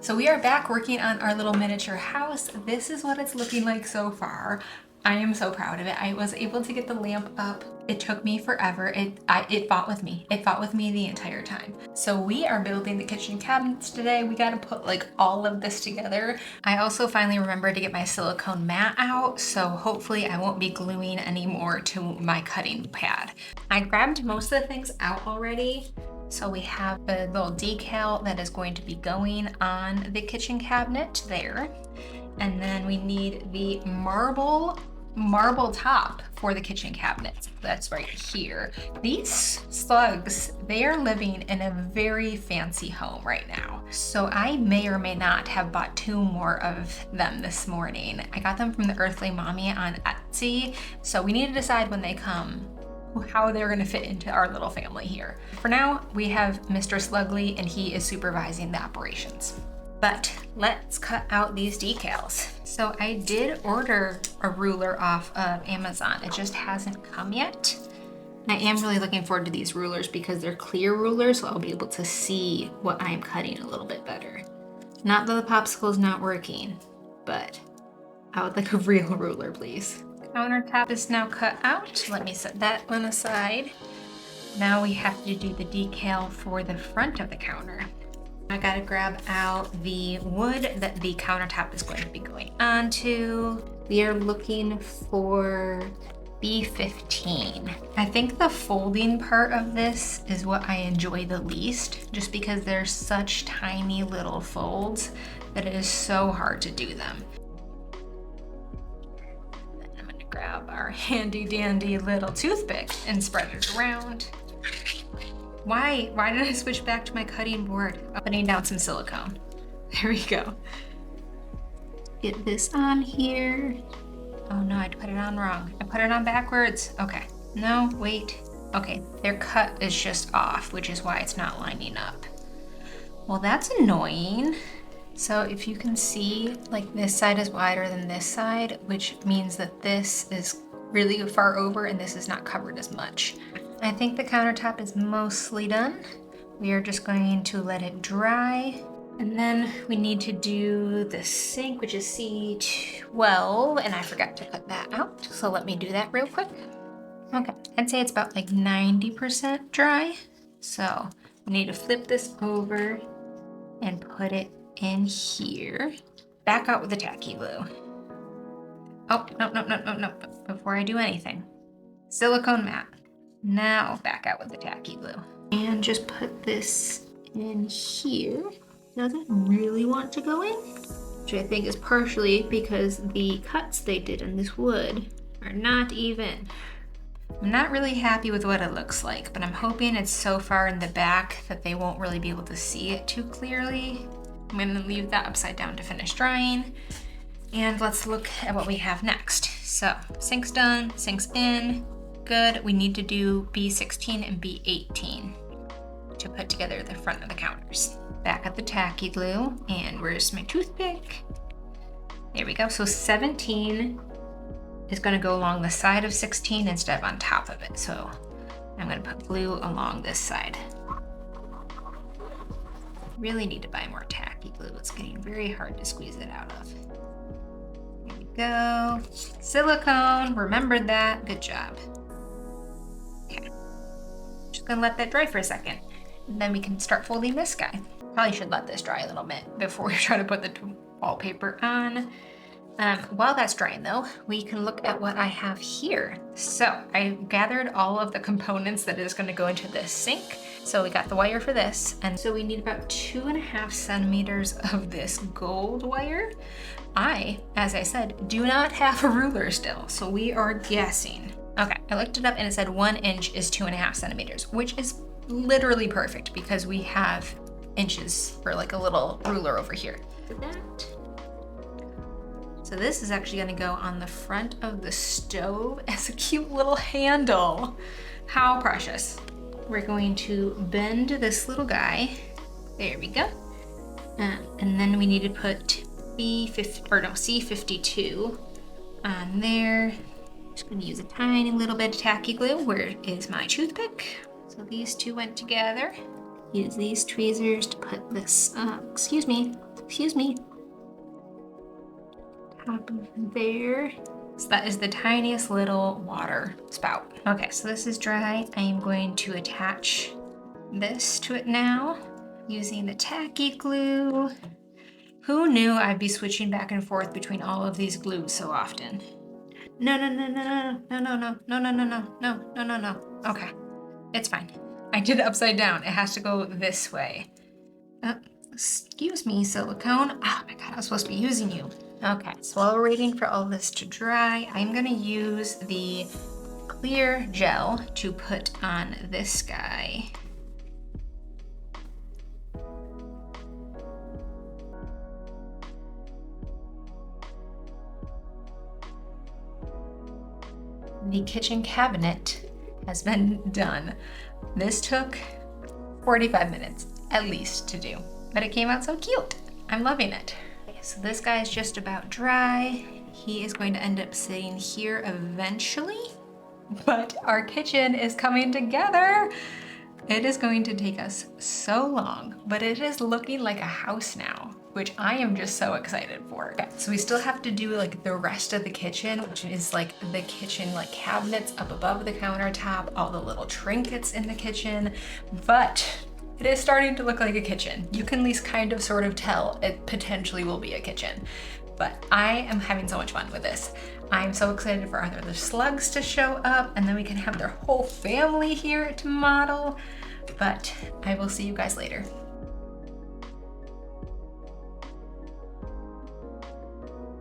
So we are back working on our little miniature house. This is what it's looking like so far. I am so proud of it. I was able to get the lamp up. It took me forever. It fought with me. It fought with me the entire time. So we are building the kitchen cabinets today. We got to put like all of this together. I also finally remembered to get my silicone mat out, so hopefully I won't be gluing anymore to my cutting pad. I grabbed most of the things out already. So we have a little decal that is going to be going on the kitchen cabinet there. And then we need the marble top for the kitchen cabinets. That's right here. These slugs, they are living in a very fancy home right now. So I may or may not have bought 2 more of them this morning. I got them from the Earthly Mommy on Etsy. So we need to decide when they come how they're gonna fit into our little family here. For now, we have Mr. Slugly and he is supervising the operations. But let's cut out these decals. So I did order a ruler off of Amazon. It just hasn't come yet. I am really looking forward to these rulers because they're clear rulers, so I'll be able to see what I'm cutting a little bit better. Not that the popsicle is not working, but I would like a real ruler, please. Countertop is now cut out. Let me set that one aside. Now we have to do the decal for the front of the counter. I gotta grab out the wood that the countertop is going to be going onto. We are looking for B15. I think the folding part of this is what I enjoy the least, just because there's such tiny little folds that it is so hard to do them. Grab our handy dandy little toothpick and spread it around. Why did I switch back to my cutting board? I'm putting down some silicone. There we go. Get this on here. Oh no, I put it on wrong. I put it on backwards. Okay, no, wait. Okay, their cut is just off, which is why it's not lining up. Well, that's annoying. So if you can see, like this side is wider than this side, which means that this is really far over and this is not covered as much. I think the countertop is mostly done. We are just going to let it dry. And then we need to do the sink, which is C12, and I forgot to cut that out. So let me do that real quick. Okay, I'd say it's about like 90% dry. So we need to flip this over and put it in here. Back out with the tacky glue. Oh, no. Before I do anything. Silicone mat. Now back out with the tacky glue. And just put this in here. Doesn't really want to go in, which I think is partially because the cuts they did in this wood are not even. I'm not really happy with what it looks like, but I'm hoping it's so far in the back that they won't really be able to see it too clearly. I'm gonna leave that upside down to finish drying. And let's look at what we have next. So sink's done, sink's in, good. We need to do B16 and B18 to put together the front of the counters. Back at the tacky glue, and where's my toothpick? There we go. So 17 is gonna go along the side of 16 instead of on top of it. So I'm gonna put glue along this side. Really need to buy more tacky glue. It's getting very hard to squeeze it out of. Here we go. Silicone, remembered that. Good job. Okay. Just gonna let that dry for a second. And then we can start folding this guy. Probably should let this dry a little bit before we try to put the wallpaper on. While that's drying though, we can look at what I have here. So I gathered all of the components that is gonna go into this sink. So we got the wire for this. And so we need about 2.5 centimeters of this gold wire. I, as I said, do not have a ruler still. So we are guessing. Okay, I looked it up and it said 1 inch is 2.5 centimeters, which is literally perfect because we have inches for like a little ruler over here. For that. So this is actually gonna go on the front of the stove as a cute little handle. How precious. We're going to bend this little guy. There we go. And then we need to put C52 on there. Just gonna use a tiny little bit of tacky glue. Where is my toothpick? So these two went together. Use these tweezers to put this, excuse me. Top of there. So that is the tiniest little water spout. Okay, so this is dry. I am going to attach this to it now using the tacky glue. Who knew I'd be switching back and forth between all of these glues so often? No, no, no, no, no, no, no, no, no, no, no, no, no, no, no, no. Okay, it's fine. I did it upside down. It has to go this way. Excuse me, silicone. Oh my God, I was supposed to be using you. Okay, so while we're waiting for all this to dry, I'm gonna use the clear gel to put on this guy. The kitchen cabinet has been done. This took 45 minutes at least to do, but it came out so cute. I'm loving it. Okay, so this guy is just about dry. He is going to end up sitting here eventually, but our kitchen is coming together. It is going to take us so long, but it is looking like a house now, which I am just so excited for. Okay, so we still have to do like the rest of the kitchen, which is like the kitchen like cabinets up above the countertop, all the little trinkets in the kitchen, but it is starting to look like a kitchen. You can at least kind of sort of tell it potentially will be a kitchen, but I am having so much fun with this. I'm so excited for either the slugs to show up and then we can have their whole family here to model, but I will see you guys later.